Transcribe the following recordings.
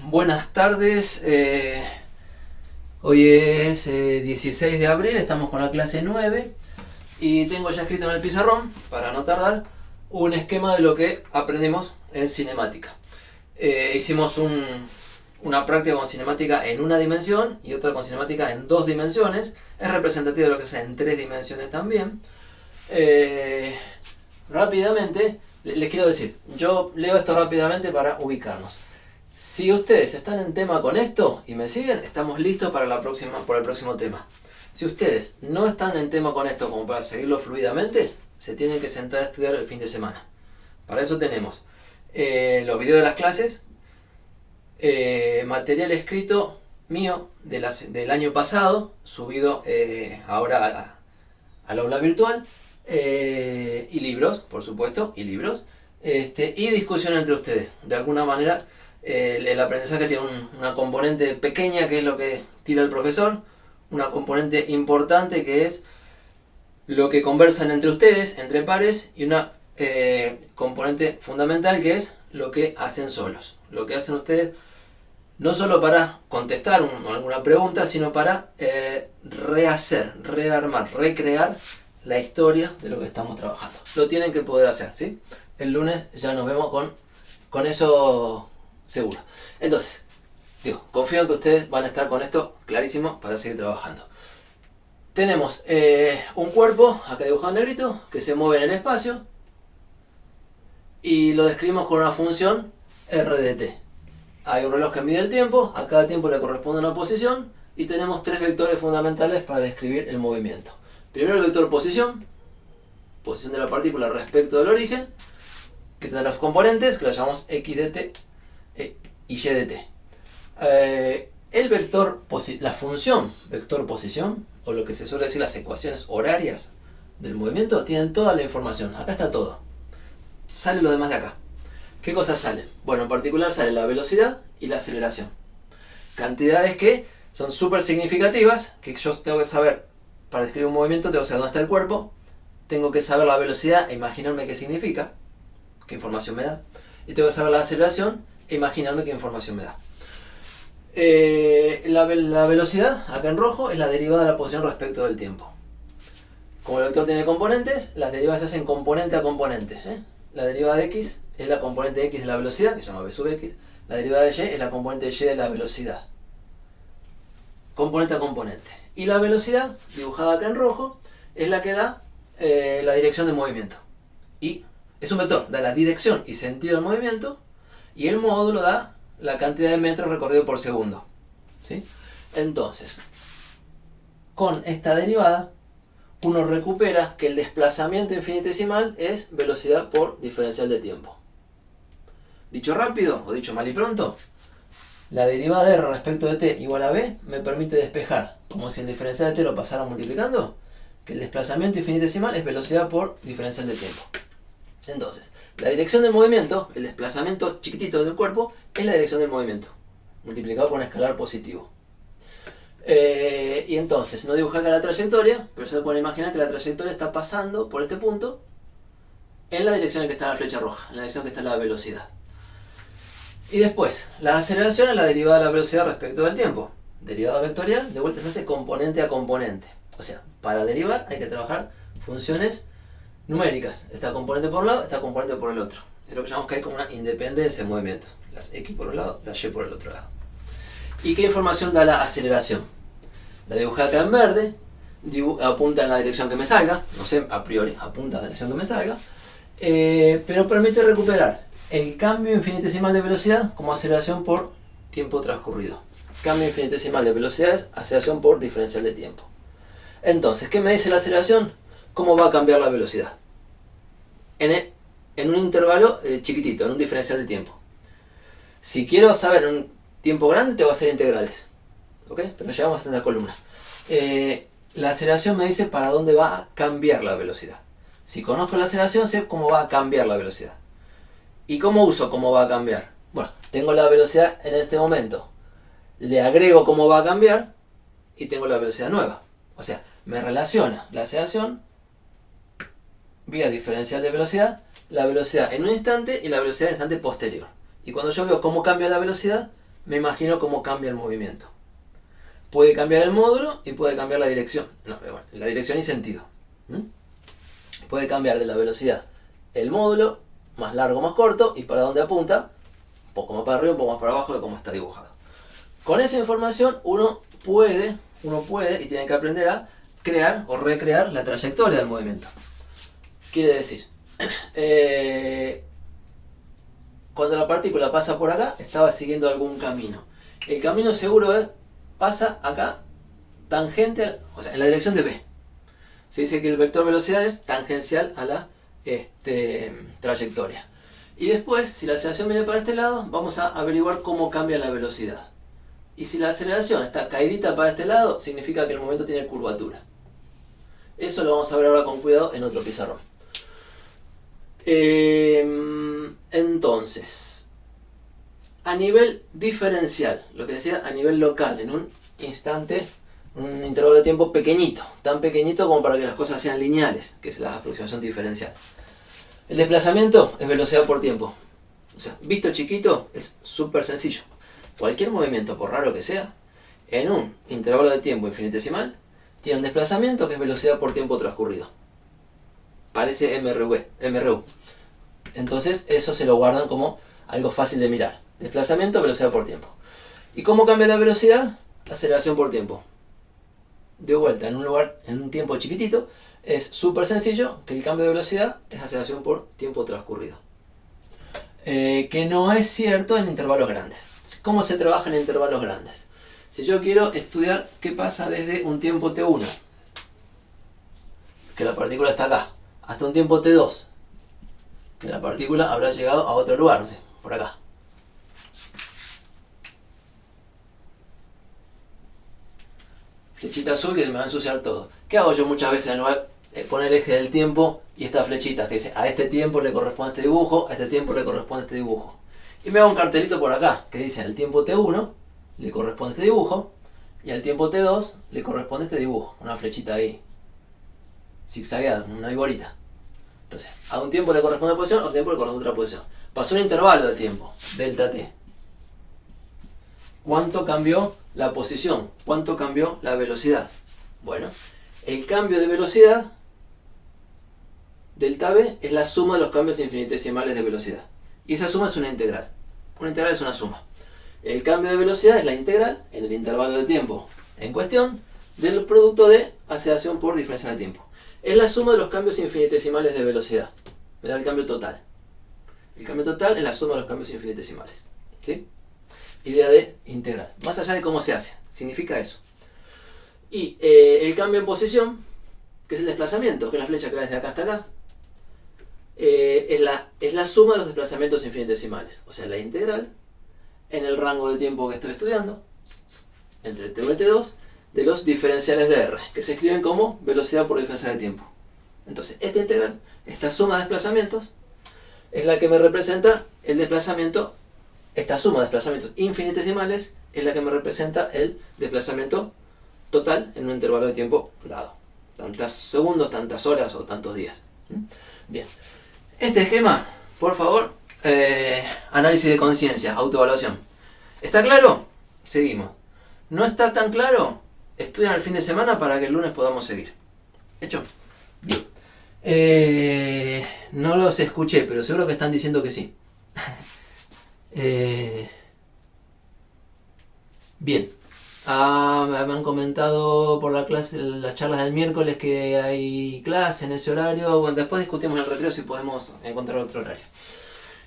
Buenas tardes, hoy es 16 de abril, estamos con la clase 9 y tengo ya escrito en el pizarrón, para no tardar, un esquema de lo que aprendimos en cinemática. Hicimos una práctica con cinemática en una dimensión y otra con cinemática en dos dimensiones, es representativo de lo que es en tres dimensiones también. Rápidamente, les quiero decir, yo leo esto rápidamente para ubicarnos. Si ustedes están en tema con esto y me siguen, estamos listos para por el próximo tema. Si ustedes no están en tema con esto como para seguirlo fluidamente, se tienen que sentar a estudiar el fin de semana. Para eso tenemos los videos de las clases, material escrito mío del año pasado, subido ahora al aula virtual, y libros, por supuesto, y discusión entre ustedes. De alguna manera, el aprendizaje tiene una componente pequeña, que es lo que tira el profesor, una componente importante, que es lo que conversan entre ustedes, entre pares, y una componente fundamental, que es lo que hacen solos, lo que hacen ustedes, no solo para contestar alguna pregunta, sino para rehacer, rearmar, recrear la historia de lo que estamos trabajando. Lo tienen que poder hacer, ¿sí? El lunes ya nos vemos con eso seguro. Entonces, confío en que ustedes van a estar con esto clarísimo para seguir trabajando. Tenemos un cuerpo, acá dibujado en negrito, que se mueve en el espacio y lo describimos con una función RDT. Hay un reloj que mide el tiempo, a cada tiempo le corresponde una posición y tenemos tres vectores fundamentales para describir el movimiento. Primero el vector posición de la partícula respecto del origen, que tiene los componentes, que lo llamamos x de t y y de t. La función vector posición, o lo que se suele decir las ecuaciones horarias del movimiento, tienen toda la información. Acá está todo. Sale lo demás de acá. ¿Qué cosas salen? Bueno, en particular sale la velocidad y la aceleración. Cantidades que son súper significativas, que yo tengo que saber. Para describir un movimiento tengo que saber dónde está el cuerpo, tengo que saber la velocidad e imaginarme qué significa, qué información me da, y tengo que saber la aceleración e imaginarme qué información me da. La velocidad, acá en rojo, es la derivada de la posición respecto del tiempo. Como el vector tiene componentes, las derivadas se hacen componente a componente. La derivada de x es la componente de x de la velocidad, que se llama b sub x. La derivada de y es la componente de y de la velocidad. Componente a componente. Y la velocidad, dibujada acá en rojo, es la que da la dirección del movimiento. Y es un vector, da la dirección y sentido del movimiento, y el módulo da la cantidad de metros recorridos por segundo. ¿Sí? Entonces, con esta derivada, uno recupera que el desplazamiento infinitesimal es velocidad por diferencial de tiempo. Dicho rápido, o dicho mal y pronto, la derivada de r respecto de t igual a b me permite despejar, como si el diferencial de t lo pasara multiplicando, que el desplazamiento infinitesimal es velocidad por diferencial de tiempo. Entonces, la dirección del movimiento, el desplazamiento chiquitito del cuerpo, es la dirección del movimiento, multiplicado por un escalar positivo. Y entonces, no dibuja acá la trayectoria, pero se puede imaginar que la trayectoria está pasando por este punto en la dirección en que está la flecha roja, en la dirección en que está la velocidad. Y después, la aceleración es la derivada de la velocidad respecto del tiempo. Derivada vectorial, de vuelta se hace componente a componente. O sea, para derivar hay que trabajar funciones numéricas. Esta componente por un lado, esta componente por el otro. Es lo que llamamos que hay como una independencia de movimiento. Las x por un lado, las y por el otro lado. ¿Y qué información da la aceleración? La dibujé acá en verde, apunta en la dirección que me salga, no sé, a priori apunta en la dirección que me salga, pero permite recuperar el cambio infinitesimal de velocidad como aceleración por tiempo transcurrido. Cambio infinitesimal de velocidad es aceleración por diferencial de tiempo. Entonces, ¿qué me dice la aceleración? ¿Cómo va a cambiar la velocidad? En un intervalo chiquitito, en un diferencial de tiempo. Si quiero saber en un tiempo grande, te voy a hacer integrales. ¿Ok? Pero llegamos hasta esta columna. La aceleración me dice para dónde va a cambiar la velocidad. Si conozco la aceleración, sé cómo va a cambiar la velocidad. ¿Y cómo uso cómo va a cambiar? Bueno, tengo la velocidad en este momento. Le agrego cómo va a cambiar y tengo la velocidad nueva. O sea, me relaciona la aceleración vía diferencial de velocidad, la velocidad en un instante y la velocidad en el instante posterior. Y cuando yo veo cómo cambia la velocidad, me imagino cómo cambia el movimiento. Puede cambiar el módulo y puede cambiar la dirección. No, pero bueno, la dirección y sentido. Puede cambiar de la velocidad el módulo, más largo, más corto, y para dónde apunta, un poco más para arriba, un poco más para abajo de cómo está dibujado. Con esa información uno puede y tiene que aprender a crear o recrear la trayectoria del movimiento. Quiere decir, cuando la partícula pasa por acá, estaba siguiendo algún camino. El camino seguro pasa acá, tangente, o sea, en la dirección de B. Se dice que el vector velocidad es tangencial a la trayectoria. Y después, si la aceleración viene para este lado, vamos a averiguar cómo cambia la velocidad. Y si la aceleración está caidita para este lado, significa que el momento tiene curvatura. Eso lo vamos a ver ahora con cuidado en otro pizarrón. Entonces, a nivel diferencial, lo que decía, a nivel local, en un instante, un intervalo de tiempo pequeñito, tan pequeñito como para que las cosas sean lineales, que es la aproximación diferencial. El desplazamiento es velocidad por tiempo. O sea, visto chiquito, es súper sencillo. Cualquier movimiento, por raro que sea, en un intervalo de tiempo infinitesimal, tiene un desplazamiento que es velocidad por tiempo transcurrido. Parece MRU. Entonces, eso se lo guardan como algo fácil de mirar. Desplazamiento, velocidad por tiempo. ¿Y cómo cambia la velocidad? Aceleración por tiempo. De vuelta, en un tiempo chiquitito, es súper sencillo que el cambio de velocidad es aceleración por tiempo transcurrido. Que no es cierto en intervalos grandes. ¿Cómo se trabaja en intervalos grandes? Si yo quiero estudiar qué pasa desde un tiempo t1, que la partícula está acá, hasta un tiempo t2, que la partícula habrá llegado a otro lugar, no sé, por acá. Flechita azul que se me va a ensuciar todo. ¿Qué hago yo muchas veces en lugar de poner el eje del tiempo y esta flechita que dice a este tiempo le corresponde este dibujo, a este tiempo le corresponde este dibujo? Y me hago un cartelito por acá que dice al tiempo t1 le corresponde este dibujo y al tiempo t2 le corresponde este dibujo. Una flechita ahí zigzagueada, una viborita. Entonces, a un tiempo le corresponde una posición, a otro tiempo le corresponde otra posición. Pasó un intervalo de tiempo, delta t. ¿Cuánto cambió la posición? ¿Cuánto cambió la velocidad? Bueno, el cambio de velocidad, delta v, es la suma de los cambios infinitesimales de velocidad. Y esa suma es una integral. Una integral es una suma. El cambio de velocidad es la integral, en el intervalo de tiempo en cuestión, del producto de aceleración por diferencia de tiempo. Es la suma de los cambios infinitesimales de velocidad. Me da el cambio total. El cambio total es la suma de los cambios infinitesimales. ¿Sí? Idea de integral. Más allá de cómo se hace, significa eso. Y el cambio en posición, que es el desplazamiento, que es la flecha que va desde acá hasta acá, es la suma de los desplazamientos infinitesimales. O sea, la integral en el rango de tiempo que estoy estudiando, entre t1 y t2, de los diferenciales de r, que se escriben como velocidad por diferencia de tiempo. Entonces, esta integral, esta suma de desplazamientos, es la que me representa el desplazamiento. Esta suma de desplazamientos infinitesimales es la que me representa el desplazamiento total en un intervalo de tiempo dado. Tantos segundos, tantas horas o tantos días. Bien. Este esquema, por favor, análisis de conciencia, autoevaluación. ¿Está claro? Seguimos. ¿No está tan claro? Estudian el fin de semana para que el lunes podamos seguir. ¿Hecho? Bien. No los escuché, pero seguro que están diciendo que sí. Bien. Me han comentado por la clase, las charlas del miércoles, que hay clase en ese horario. Bueno, después discutimos en el recreo si podemos encontrar otro horario.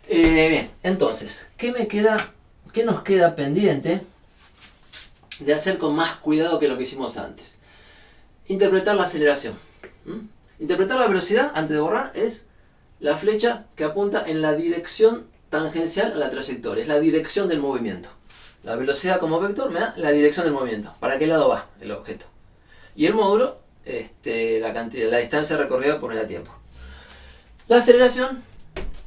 Bien, entonces, ¿qué nos queda pendiente de hacer con más cuidado que lo que hicimos antes? Interpretar la aceleración. Interpretar la velocidad, antes de borrar, es la flecha que apunta en la dirección tangencial a la trayectoria. Es la dirección del movimiento. La velocidad como vector me da la dirección del movimiento. ¿Para qué lado va el objeto? Y el módulo, la distancia recorrida por unidad de tiempo. La aceleración,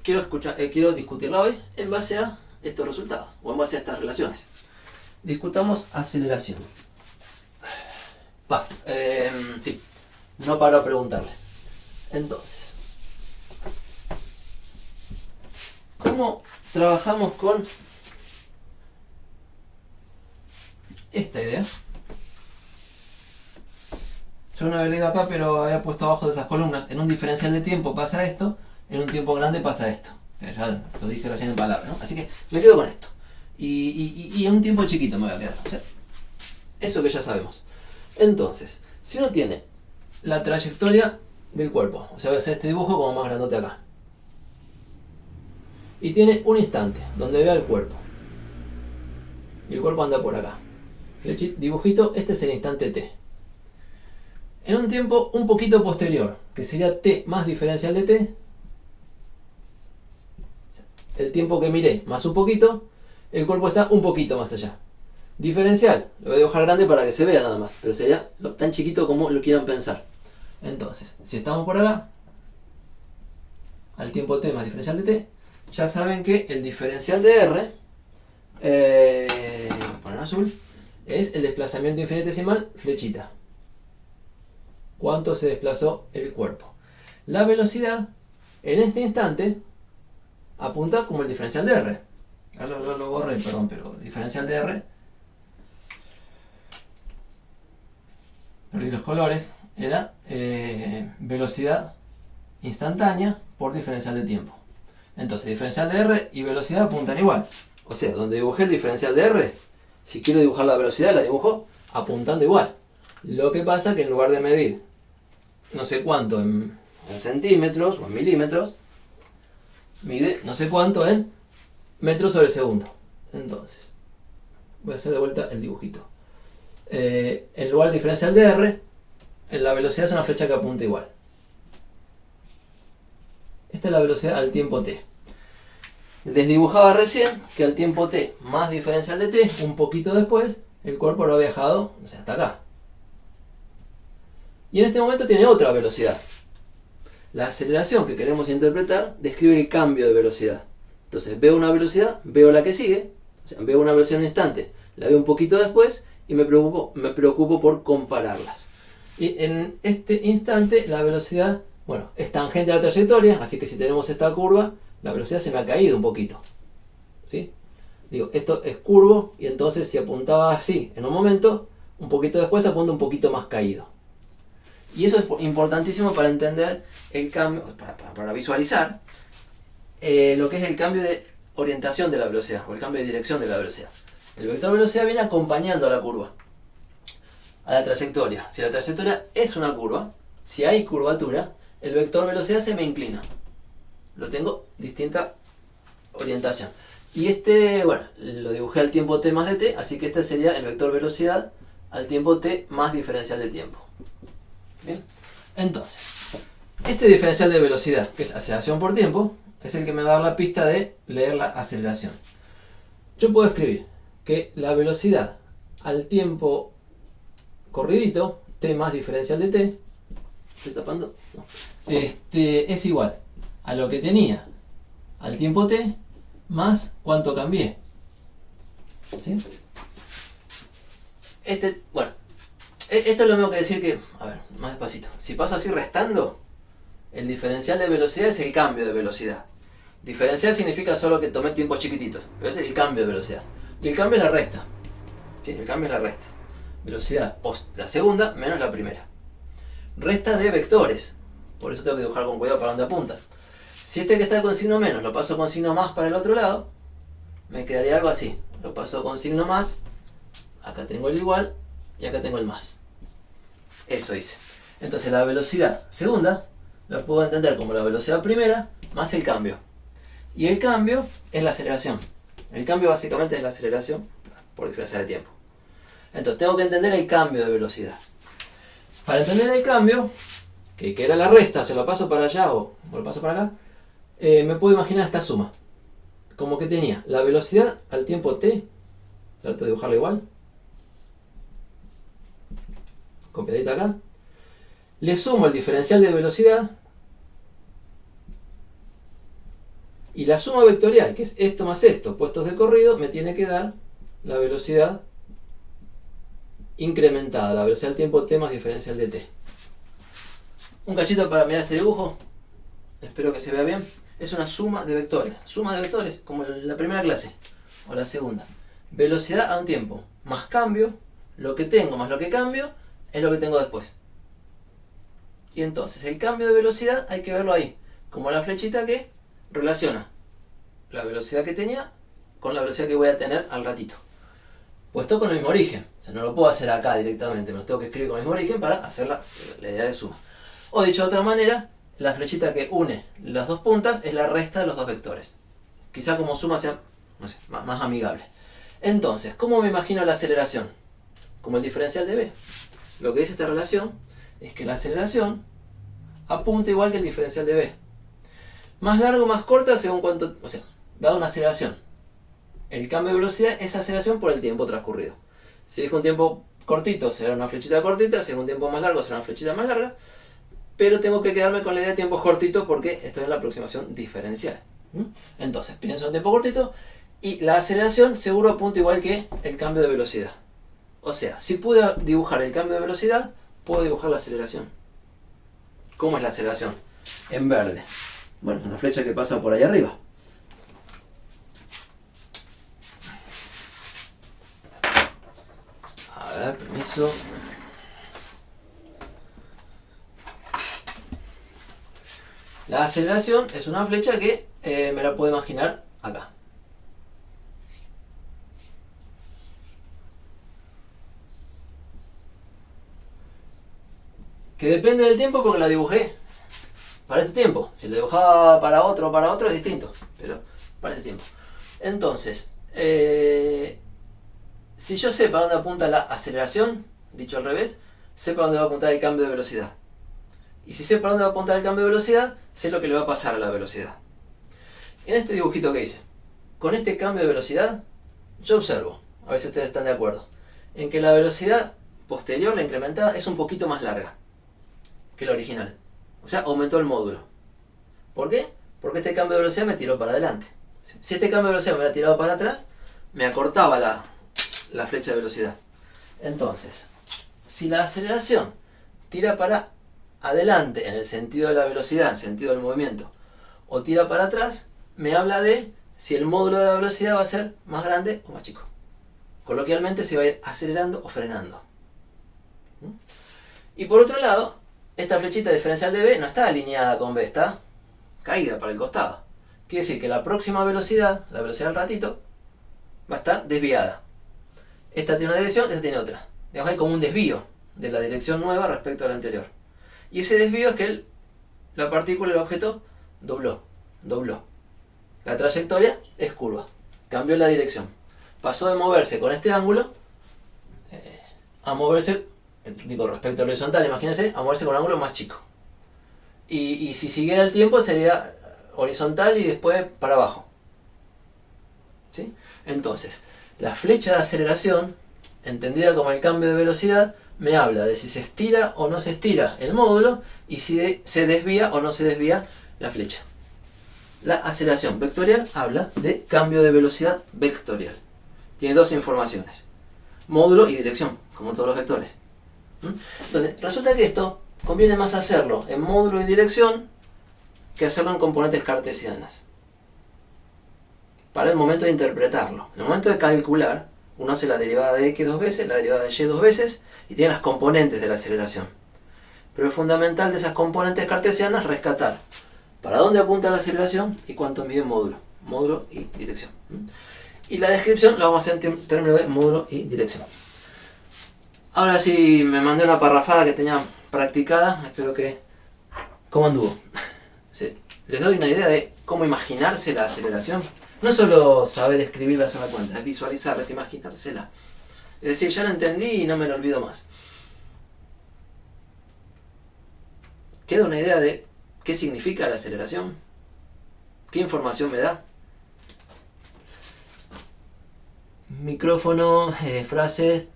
quiero discutirla hoy en base a estos resultados, o en base a estas relaciones. Discutamos aceleración. Sí, no paro a preguntarles. Entonces, ¿Cómo trabajamos con esta idea? Yo no había leído acá, pero había puesto abajo de esas columnas. En un diferencial de tiempo pasa esto, en un tiempo grande pasa esto. Ya lo dije recién en palabras, ¿no? Así que me quedo con esto. Y en un tiempo chiquito me voy a quedar. O sea, eso que ya sabemos. Entonces, si uno tiene la trayectoria del cuerpo, o sea, voy a hacer este dibujo como más grandote acá. Y tiene un instante donde vea el cuerpo. Y el cuerpo anda por acá. Dibujito, este es el instante t. En un tiempo un poquito posterior, que sería t más diferencial de t, el tiempo que miré más un poquito, el cuerpo está un poquito más allá. Diferencial, lo voy a dibujar grande para que se vea nada más, pero sería tan chiquito como lo quieran pensar. Entonces, si estamos por acá, al tiempo t más diferencial de t, ya saben que el diferencial de r, poner azul, es el desplazamiento infinitesimal flechita. ¿Cuánto se desplazó el cuerpo? La velocidad, en este instante, apunta como el diferencial de r. Ya lo borré, perdón, pero diferencial de r. Perdí los colores. Era velocidad instantánea por diferencial de tiempo. Entonces, diferencial de r y velocidad apuntan igual. O sea, donde dibujé el diferencial de r, si quiero dibujar la velocidad, la dibujo apuntando igual. Lo que pasa que en lugar de medir no sé cuánto en centímetros o en milímetros, mide no sé cuánto en metros sobre segundo. Entonces, voy a hacer de vuelta el dibujito. En lugar del diferencial de r, en la velocidad es una flecha que apunta igual. Esta es la velocidad al tiempo t. Les dibujaba recién que al tiempo t más diferencial de t, un poquito después, el cuerpo lo ha viajado, o sea, hasta acá. Y en este momento tiene otra velocidad. La aceleración que queremos interpretar describe el cambio de velocidad. Entonces veo una velocidad, veo la que sigue, o sea, veo una velocidad en un instante, la veo un poquito después y me preocupo por compararlas. Y en este instante la velocidad, bueno, es tangente a la trayectoria, así que si tenemos esta curva, la velocidad se me ha caído un poquito. ¿Sí? Digo, esto es curvo y entonces si apuntaba así en un momento, un poquito después apunta un poquito más caído. Y eso es importantísimo para entender el cambio, para visualizar lo que es el cambio de orientación de la velocidad o el cambio de dirección de la velocidad. El vector velocidad viene acompañando a la curva, a la trayectoria. Si la trayectoria es una curva, si hay curvatura, el vector velocidad se me inclina. Lo tengo distinta orientación. Y bueno, lo dibujé al tiempo t más de t, así que este sería el vector velocidad al tiempo t más diferencial de tiempo. Bien. Entonces, este diferencial de velocidad, que es aceleración por tiempo, es el que me va a dar la pista de leer la aceleración. Yo puedo escribir que la velocidad al tiempo corridito, t más diferencial de t, ¿estoy tapando? No. Es igual a lo que tenía al tiempo t más cuánto cambié. ¿Sí? Bueno, esto es lo mismo que decir que, a ver, más despacito. Si paso así restando, el diferencial de velocidad es el cambio de velocidad. Diferencial significa solo que tomé tiempos chiquititos, pero ese es el cambio de velocidad. Y el cambio es la resta. ¿Sí? El cambio es la resta. Velocidad la segunda menos la primera. Resta de vectores. Por eso tengo que dibujar con cuidado para dónde apunta. Si este que está con signo menos lo paso con signo más para el otro lado, me quedaría algo así. Lo paso con signo más, acá tengo el igual y acá tengo el más. Eso hice. Entonces la velocidad segunda la puedo entender como la velocidad primera más el cambio. Y el cambio es la aceleración. El cambio básicamente es la aceleración por diferencia de tiempo. Entonces tengo que entender el cambio de velocidad. Para entender el cambio, que era la resta, se lo paso para allá o lo paso para acá, me puedo imaginar esta suma. Como que tenía la velocidad al tiempo t, trato de dibujarlo igual, copiadita acá, le sumo el diferencial de velocidad y la suma vectorial, que es esto más esto, puestos de corrido, me tiene que dar la velocidad incrementada, la velocidad al tiempo t más diferencial de t. Un cachito para mirar este dibujo, espero que se vea bien. Es una suma de vectores. Suma de vectores, como en la primera clase o la segunda. Velocidad a un tiempo más cambio, lo que tengo más lo que cambio, es lo que tengo después. Y entonces el cambio de velocidad hay que verlo ahí, como la flechita que relaciona la velocidad que tenía con la velocidad que voy a tener al ratito. Puesto con el mismo origen. O sea, no lo puedo hacer acá directamente, me lo tengo que escribir con el mismo origen para hacer la idea de suma. O dicho de otra manera, la flechita que une las dos puntas es la resta de los dos vectores. Quizá como suma sea, no sé, más amigable. Entonces, ¿cómo me imagino la aceleración? Como el diferencial de B. Lo que dice esta relación es que la aceleración apunta igual que el diferencial de B. Más largo, más corta, según cuánto, o sea, dado una aceleración. El cambio de velocidad es aceleración por el tiempo transcurrido. Si es un tiempo cortito, será una flechita cortita. Si es un tiempo más largo, será una flechita más larga. Pero tengo que quedarme con la idea de tiempos cortitos porque estoy en la aproximación diferencial. Entonces, pienso en tiempo cortito y la aceleración seguro apunta igual que el cambio de velocidad. O sea, si pude dibujar el cambio de velocidad, puedo dibujar la aceleración. ¿Cómo es la aceleración? En verde. Bueno, una flecha que pasa por ahí arriba. A ver, permiso. La aceleración es una flecha que me la puedo imaginar acá. Que depende del tiempo porque la dibujé para este tiempo. Si la dibujaba para otro es distinto. Pero para este tiempo. Entonces, si yo sé para dónde apunta la aceleración, dicho al revés, sé para dónde va a apuntar el cambio de velocidad. Y si sé para dónde va a apuntar el cambio de velocidad, sé lo que le va a pasar a la velocidad. En este dibujito que hice, con este cambio de velocidad, yo observo, a ver si ustedes están de acuerdo, en que la velocidad posterior, la incrementada, es un poquito más larga que la original. O sea, aumentó el módulo. ¿Por qué? Porque este cambio de velocidad me tiró para adelante. Si este cambio de velocidad me hubiera tirado para atrás, me acortaba la flecha de velocidad. Entonces, si la aceleración tira para adelante en el sentido de la velocidad, en el sentido del movimiento, o tira para atrás, me habla de si el módulo de la velocidad va a ser más grande o más chico. Coloquialmente se va a ir acelerando o frenando. Y por otro lado, esta flechita diferencial de B no está alineada con B, está caída para el costado. Quiere decir que la próxima velocidad, la velocidad del ratito, va a estar desviada. Esta tiene una dirección, esta tiene otra. Digamos, hay como un desvío de la dirección nueva respecto a la anterior. Y ese desvío es que la partícula, el objeto, dobló. La trayectoria es curva. Cambió la dirección. Pasó de moverse con este ángulo a moverse, digo, respecto al horizontal, imagínense, a moverse con un ángulo más chico. Y si siguiera el tiempo sería horizontal y después para abajo. ¿Sí? Entonces, la flecha de aceleración, entendida como el cambio de velocidad, me habla de si se estira o no se estira el módulo y si se desvía o no se desvía la flecha. La aceleración vectorial habla de cambio de velocidad vectorial. Tiene dos informaciones, módulo y dirección, como todos los vectores. Entonces, resulta que esto conviene más hacerlo en módulo y dirección que hacerlo en componentes cartesianas. Para el momento de interpretarlo. En el momento de calcular, uno hace la derivada de x dos veces, la derivada de y dos veces, y tiene las componentes de la aceleración. Pero es fundamental de esas componentes cartesianas rescatar para dónde apunta la aceleración y cuánto mide módulo y dirección. Y la descripción la vamos a hacer en términos de módulo y dirección. Ahora sí, me mandé una parrafada que tenía practicada, espero que... ¿Cómo anduvo? Sí. Les doy una idea de cómo imaginarse la aceleración. No es solo saber escribirla a la cuenta, es visualizarla, es imaginársela. Es decir, ya la entendí y no me lo olvido más. ¿Queda una idea de qué significa la aceleración? ¿Qué información me da? Micrófono, frase,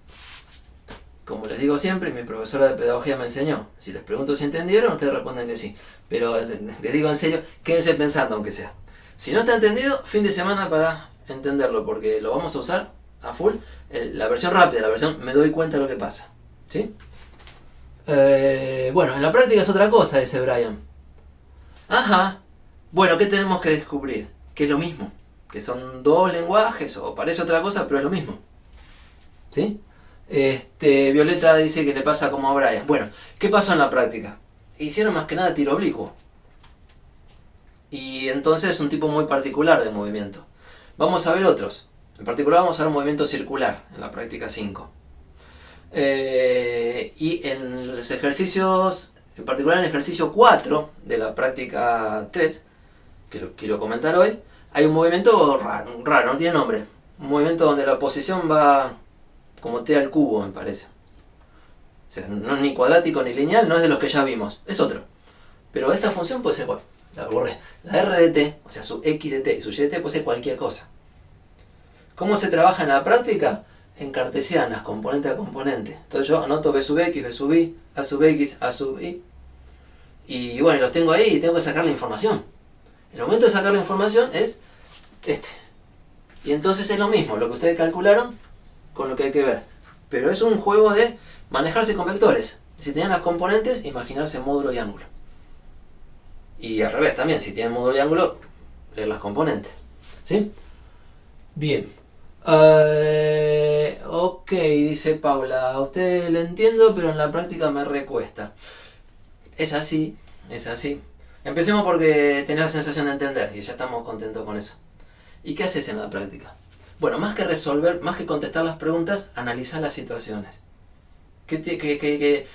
como les digo siempre, mi profesora de pedagogía me enseñó. Si les pregunto si entendieron, ustedes responden que sí. Pero les digo en serio, quédense pensando aunque sea. Si no está entendido, fin de semana para entenderlo, porque lo vamos a usar a full. La versión rápida, la versión me doy cuenta de lo que pasa. ¿Sí? Bueno, en la práctica es otra cosa, dice Brian. Ajá, Bueno, ¿qué tenemos que descubrir? Que es lo mismo. Que son dos lenguajes, o parece otra cosa, pero es lo mismo. ¿Sí? Violeta dice que le pasa como a Brian. Bueno, ¿qué pasó en la práctica? Hicieron más que nada tiro oblicuo. Y entonces es un tipo muy particular de movimiento. Vamos a ver otros. En particular vamos a ver movimiento circular en la práctica 5. Y en los ejercicios, en particular en el ejercicio 4 de la práctica 3, que lo quiero comentar hoy, hay un movimiento raro, no tiene nombre. Un movimiento donde la posición va como t al cubo, me parece. O sea, no es ni cuadrático ni lineal, no es de los que ya vimos, es otro. Pero esta función puede ser, bueno, la borré. La r de t, o sea, su x de t y su y de t puede ser cualquier cosa. ¿Cómo se trabaja en la práctica? En cartesianas, componente a componente. Entonces yo anoto b sub x, b sub y, a sub x, a sub y. Y bueno, los tengo ahí y tengo que sacar la información. El momento de sacar la información es este. Y entonces es lo mismo, lo que ustedes calcularon con lo que hay que ver. Pero es un juego de manejarse con vectores. Si tienen las componentes, imaginarse módulo y ángulo. Y al revés también, si tienen módulo y ángulo, leer las componentes. ¿Sí? Bien. Ok, dice Paula. A usted le entiendo, pero en la práctica me recuesta. Es así, es así. Empecemos porque tenés la sensación de entender y ya estamos contentos con eso. ¿Y qué haces en la práctica? Bueno, más que resolver, más que contestar las preguntas, analizar las situaciones.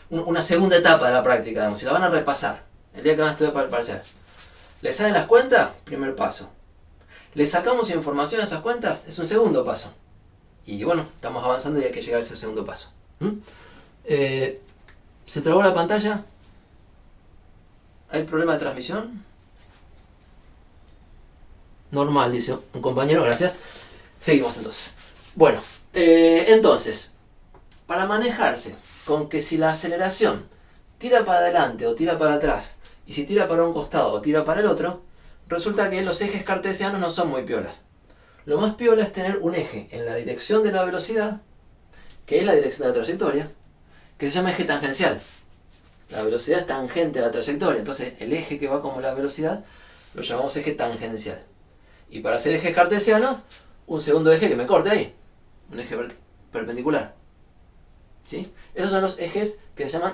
Una segunda etapa de la práctica, digamos, si la van a repasar el día que van a estudiar para el parcial. ¿Les salen las cuentas? Primer paso. ¿Le sacamos información a esas cuentas? Es un segundo paso. Y bueno, estamos avanzando y hay que llegar a ese segundo paso. ¿Se trabó la pantalla? ¿Hay problema de transmisión? Normal, dice un compañero, gracias. Seguimos entonces. Bueno, entonces, para manejarse con que si la aceleración tira para adelante o tira para atrás, y si tira para un costado o tira para el otro, resulta que los ejes cartesianos no son muy piolas. Lo más piola es tener un eje en la dirección de la velocidad, que es la dirección de la trayectoria, que se llama eje tangencial. La velocidad es tangente a la trayectoria, entonces el eje que va como la velocidad lo llamamos eje tangencial. Y para hacer ejes cartesianos, un segundo eje que me corte ahí, un eje perpendicular. ¿Sí? Esos son los ejes que se llaman,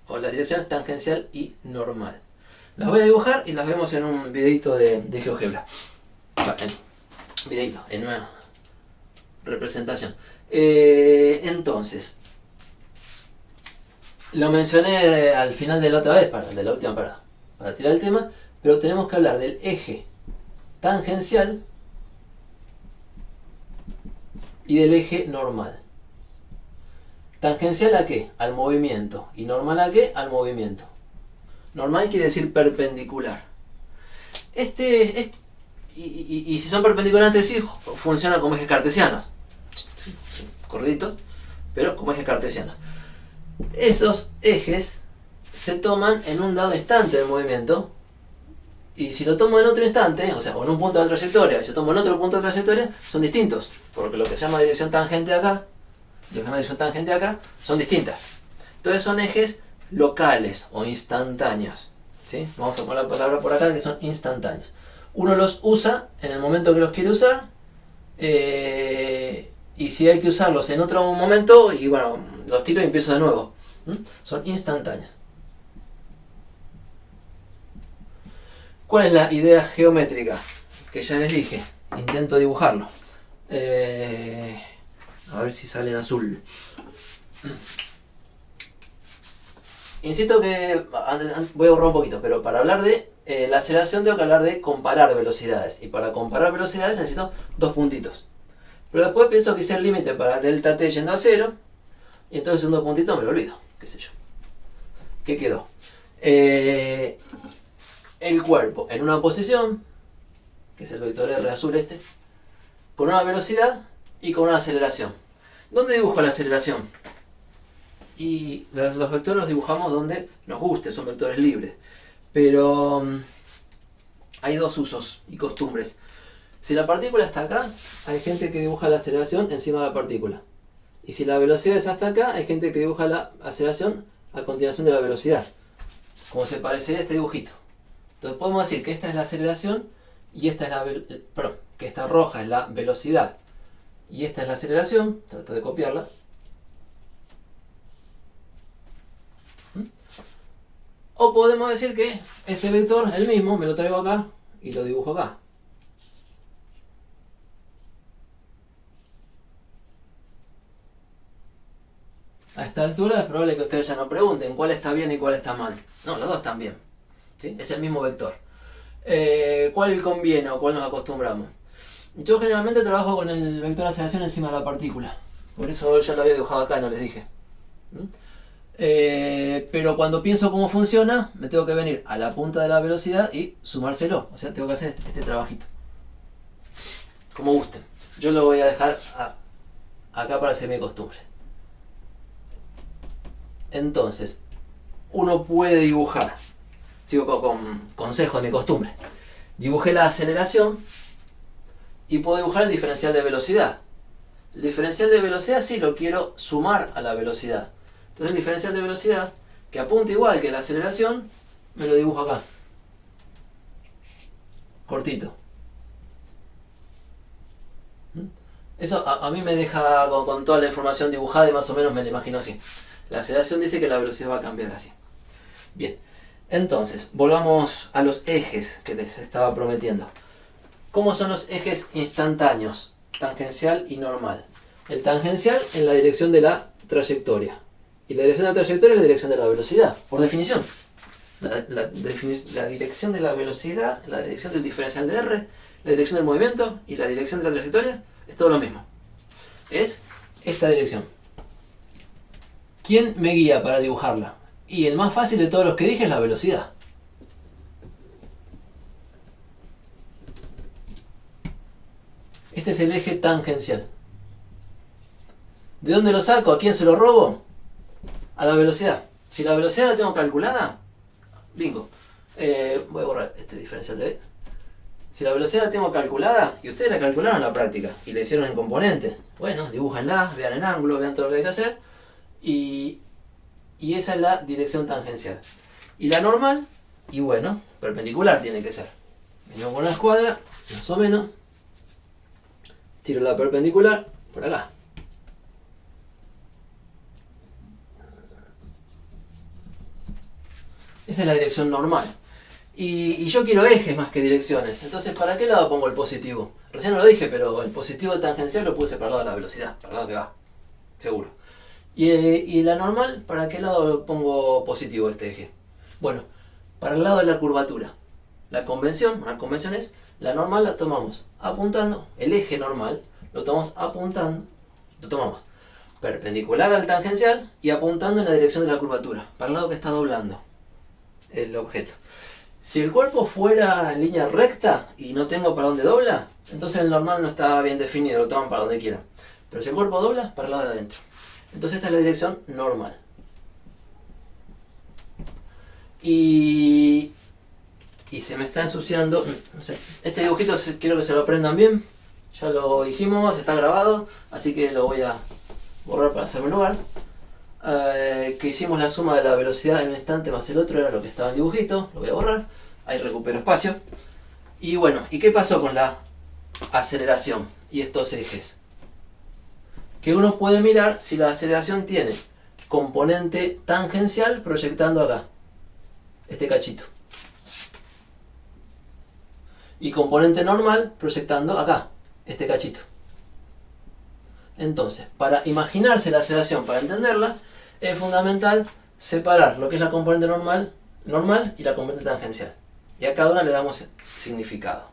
o las direcciones tangencial y normal. Las voy a dibujar y las vemos en un videito de GeoGebra. En una representación. Entonces, lo mencioné al final de la otra vez, de la última parada, para tirar el tema, pero tenemos que hablar del eje tangencial y del eje normal. ¿Tangencial a qué? Al movimiento. ¿Y normal a qué? Al movimiento. Normal quiere decir perpendicular. Y si son perpendiculares entre sí, funcionan como ejes cartesianos. Corditos, pero como ejes cartesianos. Esos ejes se toman en un dado instante del movimiento. Y si lo tomo en otro instante, o sea, en un punto de la trayectoria, y si lo tomo en otro punto de la trayectoria, son distintos. Porque lo que se llama dirección tangente acá, lo que se llama dirección tangente acá, son distintas. Entonces son ejes locales o instantáneos. ¿Sí? Vamos a poner la palabra por acá que son instantáneos. Uno los usa en el momento que los quiere usar. Y si hay que usarlos en otro momento, y bueno, los tiro y empiezo de nuevo. Son instantáneos. ¿Cuál es la idea geométrica? Que ya les dije. Intento dibujarlo. A ver si sale en azul. Insisto que voy a borrar un poquito, pero para hablar de la aceleración tengo que hablar de comparar velocidades. Y para comparar velocidades necesito dos puntitos. Pero después pienso que hice el límite para delta t yendo a 0. Y entonces un dos puntitos me lo olvido. Qué sé yo. ¿Qué quedó? El cuerpo en una posición, que es el vector R azul con una velocidad y con una aceleración. ¿Dónde dibujo la aceleración? Y los vectores los dibujamos donde nos guste, son vectores libres. Pero hay dos usos y costumbres. Si la partícula está acá, hay gente que dibuja la aceleración encima de la partícula. Y si la velocidad es hasta acá, hay gente que dibuja la aceleración a continuación de la velocidad. Como se parecería este dibujito. Entonces podemos decir que esta es la aceleración y esta es perdón, que esta roja es la velocidad y esta es la aceleración. Trato de copiarla. O podemos decir que este vector, el mismo, me lo traigo acá y lo dibujo acá. A esta altura es probable que ustedes ya no pregunten cuál está bien y cuál está mal. No, los dos están bien. ¿Sí? Es el mismo vector. ¿Cuál conviene o cuál nos acostumbramos? Yo generalmente trabajo con el vector de aceleración encima de la partícula. Por eso ya lo había dibujado acá, no les dije. Pero cuando pienso cómo funciona, me tengo que venir a la punta de la velocidad y sumárselo. O sea, tengo que hacer este trabajito. Como gusten. Yo lo voy a dejar acá para ser mi costumbre. Entonces, uno puede dibujar. Sigo con consejos de mi costumbre. Dibujé la aceleración y puedo dibujar el diferencial de velocidad. El diferencial de velocidad sí lo quiero sumar a la velocidad. Entonces el diferencial de velocidad, que apunta igual que la aceleración, me lo dibujo acá. Cortito. Eso a mí me deja con toda la información dibujada y más o menos me lo imagino así. La aceleración dice que la velocidad va a cambiar así. Bien, entonces, volvamos a los ejes que les estaba prometiendo. ¿Cómo son los ejes instantáneos? Tangencial y normal. El tangencial en la dirección de la trayectoria. Y la dirección de la trayectoria es la dirección de la velocidad, por definición. La dirección de la velocidad, la dirección del diferencial de R, la dirección del movimiento y la dirección de la trayectoria es todo lo mismo. Es esta dirección. ¿Quién me guía para dibujarla? Y el más fácil de todos los que dije es la velocidad. Este es el eje tangencial. ¿De dónde lo saco? ¿A quién se lo robo? A la velocidad. Si la velocidad la tengo calculada, bingo. Voy a borrar este diferencial de B. Si la velocidad la tengo calculada, y ustedes la calcularon en la práctica, y la hicieron en componentes, bueno, dibújenla, vean el ángulo, vean todo lo que hay que hacer, y esa es la dirección tangencial. Y la normal, y bueno, perpendicular tiene que ser. Venimos con una escuadra, más o menos, tiro la perpendicular por acá. Esa es la dirección normal. Y yo quiero ejes más que direcciones. Entonces, ¿para qué lado pongo el positivo? Recién no lo dije, pero el positivo tangencial lo puse para el lado de la velocidad, para el lado que va. Seguro. Y la normal, ¿para qué lado pongo positivo este eje? Bueno, para el lado de la curvatura. La convención, una convención es, la normal la tomamos apuntando, el eje normal lo tomamos apuntando, lo tomamos perpendicular al tangencial y apuntando en la dirección de la curvatura, para el lado que está doblando el objeto. Si el cuerpo fuera en línea recta y no tengo para dónde dobla, entonces el normal no está bien definido, lo toman para donde quieran. Pero si el cuerpo dobla, para el lado de adentro. Entonces esta es la dirección normal. Y se me está ensuciando, no sé, este dibujito quiero que se lo aprendan bien. Ya lo dijimos, está grabado, así que lo voy a borrar para hacerme lugar. Que hicimos la suma de la velocidad en un instante más el otro, era lo que estaba en el dibujito, lo voy a borrar, ahí recupero espacio. Y bueno, ¿y qué pasó con la aceleración y estos ejes? Que uno puede mirar si la aceleración tiene componente tangencial proyectando acá, este cachito, y componente normal proyectando acá, este cachito. Entonces, para imaginarse la aceleración, para entenderla, es fundamental separar lo que es la componente normal y la componente tangencial. Y a cada una le damos significado.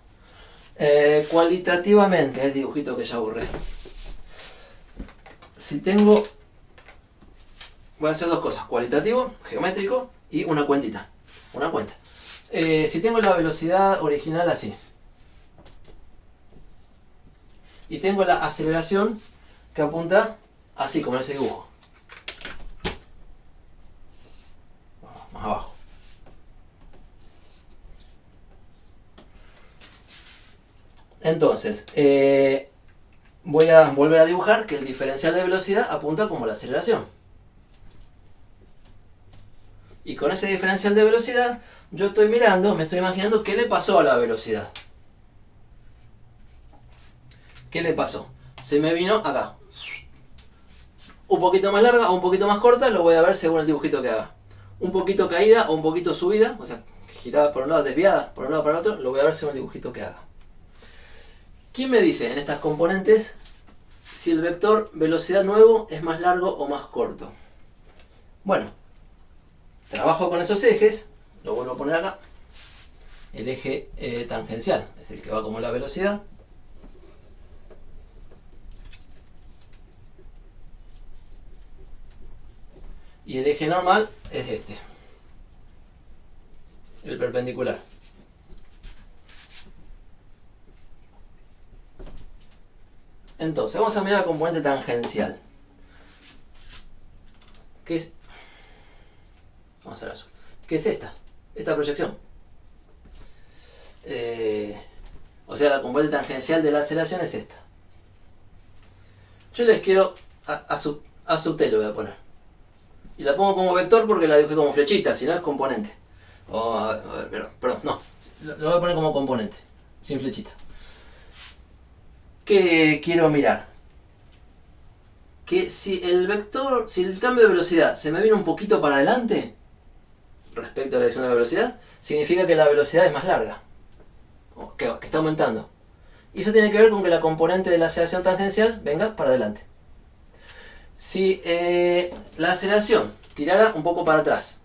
Cualitativamente, es dibujito que ya borré. Si tengo, voy a hacer dos cosas, cualitativo, geométrico y una cuentita, una cuenta. Si tengo la velocidad original así, y tengo la aceleración que apunta así, como en ese dibujo. Más abajo. Entonces, voy a volver a dibujar que el diferencial de velocidad apunta como la aceleración. Y con ese diferencial de velocidad, yo estoy mirando, me estoy imaginando qué le pasó a la velocidad. ¿Qué le pasó? Se me vino acá. Un poquito más larga o un poquito más corta, lo voy a ver según el dibujito que haga. Un poquito caída o un poquito subida, o sea, girada por un lado, desviada por un lado para el otro, lo voy a ver según el dibujito que haga. ¿Quién me dice en estas componentes si el vector velocidad nuevo es más largo o más corto? Bueno, trabajo con esos ejes, lo vuelvo a poner acá. El eje tangencial es el que va como la velocidad. Y el eje normal es este, el perpendicular. Entonces, vamos a mirar la componente tangencial. ¿Qué es? Vamos a ver azul. ¿Qué es esta? Esta proyección. O sea, la componente tangencial de la aceleración es esta. Yo les quiero a sub t lo voy a poner. Y la pongo como vector porque la dibujé como flechita, si no es componente. Perdón, no. Lo voy a poner como componente, sin flechita. ¿Qué quiero mirar? Que si el cambio de velocidad se me viene un poquito para adelante, respecto a la dirección de la velocidad, significa que la velocidad es más larga. O que está aumentando. Y eso tiene que ver con que la componente de la aceleración tangencial venga para adelante. Si la aceleración tirara un poco para atrás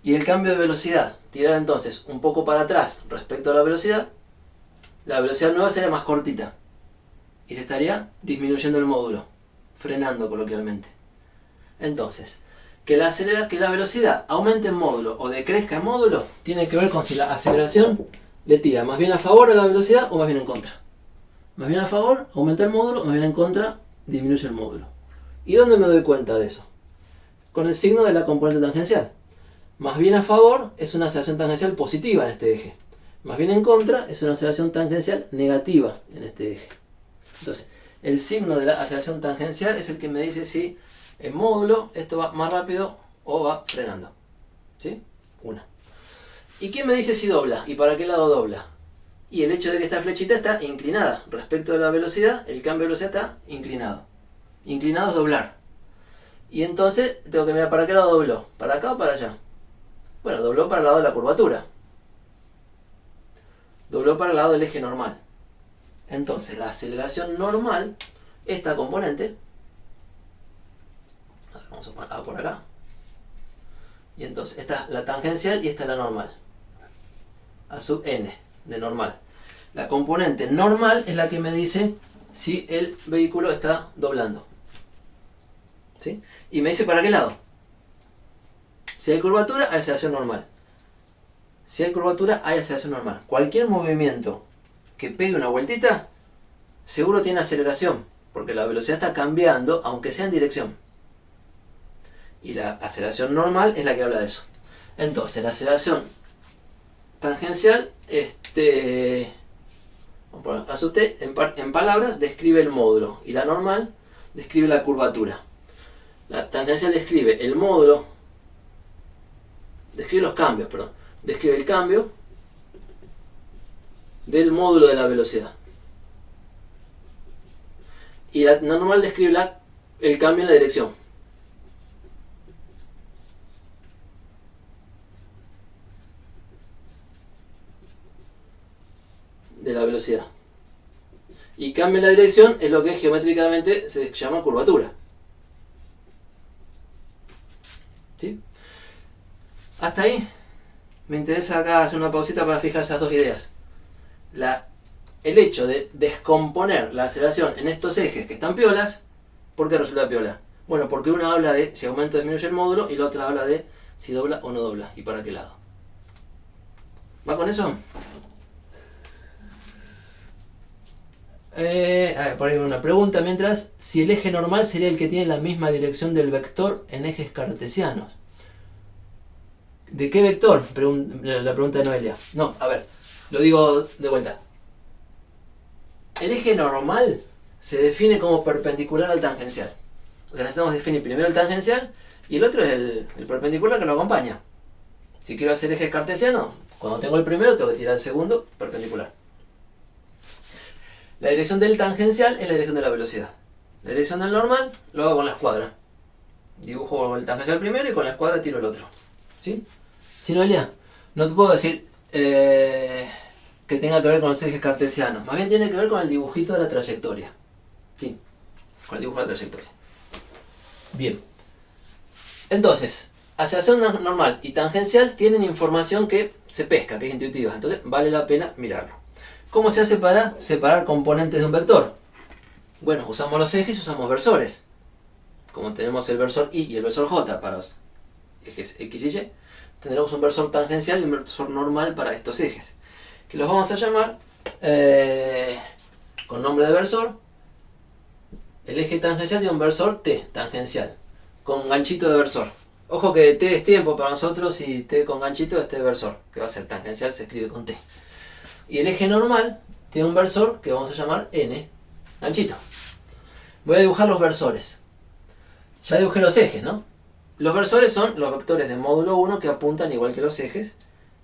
y el cambio de velocidad tirara entonces un poco para atrás respecto a la velocidad nueva sería más cortita y se estaría disminuyendo el módulo, frenando coloquialmente. Entonces, que la velocidad aumente en módulo o decrezca en módulo tiene que ver con si la aceleración le tira más bien a favor a la velocidad o más bien en contra. Más bien a favor, aumenta el módulo, más bien en contra, disminuye el módulo. ¿Y dónde me doy cuenta de eso? Con el signo de la componente tangencial. Más bien a favor es una aceleración tangencial positiva en este eje. Más bien en contra es una aceleración tangencial negativa en este eje. Entonces, el signo de la aceleración tangencial es el que me dice si en módulo esto va más rápido o va frenando. ¿Sí? Una. ¿Y quién me dice si dobla? ¿Y para qué lado dobla? Y el hecho de que esta flechita está inclinada. Respecto a la velocidad, el cambio de velocidad está inclinado. Inclinado es doblar. Y entonces tengo que mirar para qué lado dobló. ¿Para acá o para allá? Bueno, dobló para el lado de la curvatura. Dobló para el lado del eje normal. Entonces la aceleración normal, esta componente, vamos a poner A por acá. Y entonces esta es la tangencial y esta es la normal. A sub n de normal. La componente normal es la que me dice si el vehículo está doblando. ¿Sí? Y me dice para qué lado. Si hay curvatura, hay aceleración normal. Si hay curvatura, hay aceleración normal. Cualquier movimiento que pegue una vueltita, seguro tiene aceleración, porque la velocidad está cambiando, aunque sea en dirección. Y la aceleración normal es la que habla de eso. Entonces, la aceleración tangencial, vamos a poner A sub t, en palabras, describe el módulo. Y la normal describe la curvatura. La tangencial describe el módulo, describe los cambios, perdón. Describe el cambio del módulo de la velocidad. Y la normal describe el cambio en la dirección. De la velocidad. Y cambio en la dirección es lo que geométricamente se llama curvatura. ¿Sí? Hasta ahí. Me interesa acá hacer una pausita para fijar esas dos ideas. El hecho de descomponer la aceleración en estos ejes que están piolas, ¿por qué resulta piola? Bueno, porque una habla de si aumenta o disminuye el módulo y la otra habla de si dobla o no dobla y para qué lado. ¿Va con eso? A ver, por ahí una pregunta mientras. Si el eje normal sería el que tiene la misma dirección del vector en ejes cartesianos. ¿De qué vector? La pregunta de Noelia. No, a ver, lo digo de vuelta. El eje normal se define como perpendicular al tangencial. O sea, necesitamos definir primero el tangencial y el otro es el perpendicular que lo acompaña. Si quiero hacer ejes cartesianos, cuando tengo el primero tengo que tirar el segundo perpendicular. La dirección del tangencial es la dirección de la velocidad. La dirección del normal lo hago con la escuadra. Dibujo el tangencial primero y con la escuadra tiro el otro. ¿Sí? Si no, Elia, no te puedo decir que tenga que ver con los ejes cartesianos. Más bien tiene que ver con el dibujito de la trayectoria. Sí, con el dibujo de la trayectoria. Bien. Entonces, aceleración normal y tangencial tienen información que se pesca, que es intuitiva. Entonces, vale la pena mirarlo. ¿Cómo se hace para separar componentes de un vector? Bueno, usamos los ejes y usamos versores. Como tenemos el versor Y y el versor J para los ejes X y Y, tendremos un versor tangencial y un versor normal para estos ejes, que los vamos a llamar con nombre de versor. El eje tangencial tiene un versor T tangencial, con ganchito de versor. Ojo que T es tiempo para nosotros y T con ganchito es T versor, que va a ser tangencial, se escribe con T. Y el eje normal tiene un versor que vamos a llamar N ganchito. Voy a dibujar los versores. Ya dibujé los ejes, ¿no? Los versores son los vectores de módulo 1 que apuntan igual que los ejes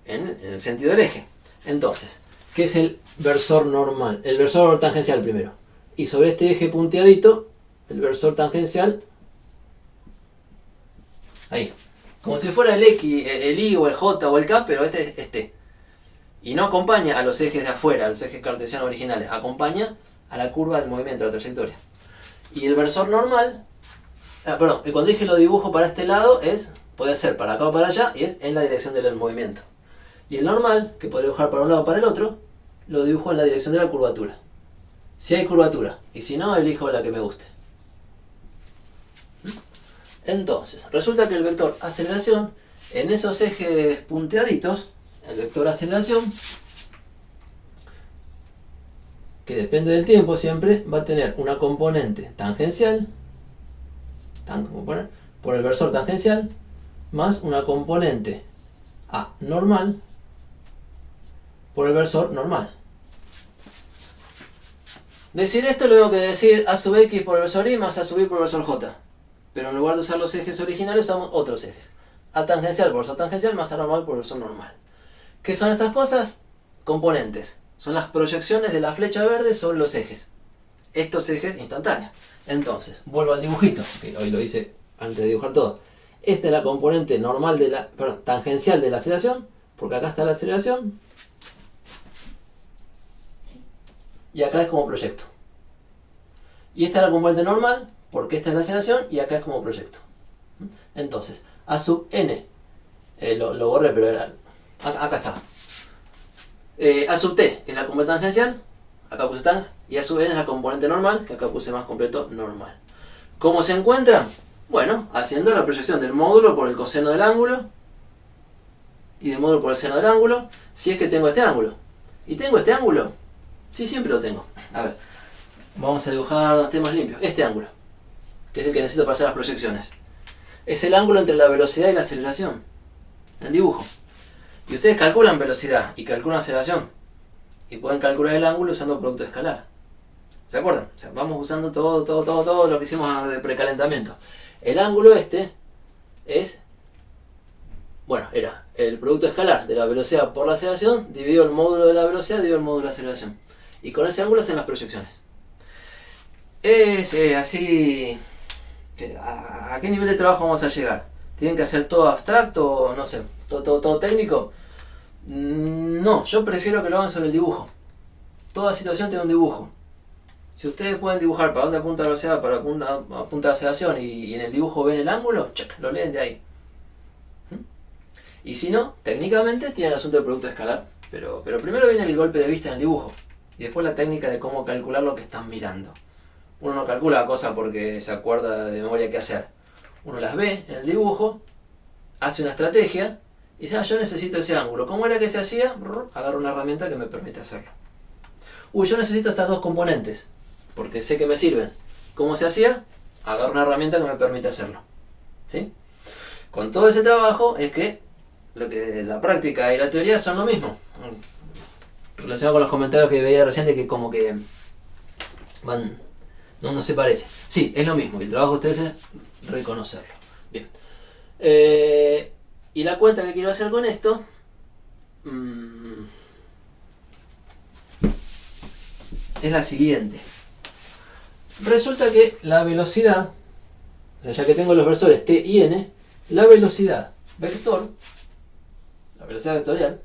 en el sentido del eje. Entonces, ¿qué es el versor normal? El versor tangencial primero. Y sobre este eje punteadito, el versor tangencial, ahí. Como si fuera el X, el Y o el J o el K, pero este es T. Y no acompaña a los ejes de afuera, a los ejes cartesianos originales. Acompaña a la curva del movimiento, a la trayectoria. Y el versor normal, perdón, y cuando dije lo dibujo para este lado, puede ser para acá o para allá, y es en la dirección del movimiento. Y el normal, que puedo dibujar para un lado o para el otro, lo dibujo en la dirección de la curvatura. Si hay curvatura, y si no, elijo la que me guste. Entonces, resulta que el vector aceleración, en esos ejes punteaditos, el vector aceleración, que depende del tiempo siempre, va a tener una componente tangencial, por el versor tangencial, más una componente A normal por el versor normal. Decir esto lo tengo que decir A sub X por el versor Y más A sub Y por el versor J. Pero en lugar de usar los ejes originales usamos otros ejes. A tangencial por el versor tangencial más A normal por el versor normal. ¿Qué son estas cosas? Componentes. Son las proyecciones de la flecha verde sobre los ejes. Estos ejes instantáneos. Entonces, vuelvo al dibujito, que hoy lo hice antes de dibujar todo. Esta es la componente normal tangencial de la aceleración, porque acá está la aceleración. Y acá es como proyecto. Y esta es la componente normal, porque esta es la aceleración, y acá es como proyecto. Entonces, A sub n, lo borré, pero era... Acá está. A sub t es la componente tangencial, acá puse tan, y A sub n es la componente normal, que acá puse más completo normal. ¿Cómo se encuentran? Bueno, haciendo la proyección del módulo por el coseno del ángulo y del módulo por el seno del ángulo, si es que tengo este ángulo. ¿Y tengo este ángulo? Sí, siempre lo tengo. A ver, vamos a dibujar donde esté más limpio. Este ángulo, que es el que necesito para hacer las proyecciones. Es el ángulo entre la velocidad y la aceleración, en el dibujo. Y ustedes calculan velocidad y calculan aceleración. Y pueden calcular el ángulo usando producto escalar. ¿Se acuerdan? O sea, vamos usando todo lo que hicimos de precalentamiento. El ángulo este es, bueno, era el producto escalar de la velocidad por la aceleración, dividido el módulo de la velocidad, dividido el módulo de la aceleración. Y con ese ángulo hacen las proyecciones. Es así... ¿A qué nivel de trabajo vamos a llegar? ¿Tienen que hacer todo abstracto? No sé, todo técnico. No, yo prefiero que lo hagan sobre el dibujo. Toda situación tiene un dibujo. Si ustedes pueden dibujar para dónde apunta la velocidad, para dónde apunta la aceleración y en el dibujo ven el ángulo, check, lo leen de ahí. Y si no, técnicamente tienen el asunto del producto escalar. Pero primero viene el golpe de vista en el dibujo. Y después la técnica de cómo calcular lo que están mirando. Uno no calcula la cosa porque se acuerda de memoria qué hacer. Uno las ve en el dibujo, hace una estrategia y dice, yo necesito ese ángulo. ¿Cómo era que se hacía? Agarro una herramienta que me permite hacerlo. Yo necesito estas dos componentes porque sé que me sirven. ¿Cómo se hacía? Agarro una herramienta que me permite hacerlo. ¿Sí? Con todo ese trabajo es que la práctica y la teoría son lo mismo. Relacionado con los comentarios que veía recién de que como que van... No se parece. Sí, es lo mismo. El trabajo de ustedes es reconocerlo. Bien. Y la cuenta que quiero hacer con esto es la siguiente. Resulta que la velocidad, o sea, ya que tengo los versores t y n, la velocidad vector, la velocidad vectorial,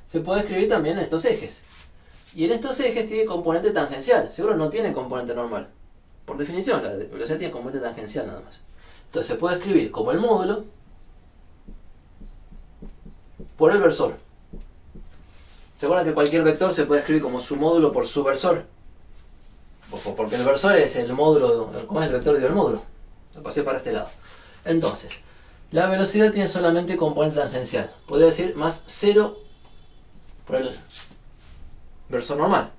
se puede escribir también en estos ejes. Y en estos ejes tiene componente tangencial. Seguro no tiene componente normal. Por definición, la velocidad tiene componente tangencial nada más. Entonces se puede escribir como el módulo por el versor. ¿Se acuerdan que cualquier vector se puede escribir como su módulo por su versor? Porque el versor es el módulo, ¿cómo es el vector del módulo? Lo pasé para este lado. Entonces, la velocidad tiene solamente componente tangencial. Podría decir más 0 por el versor normal.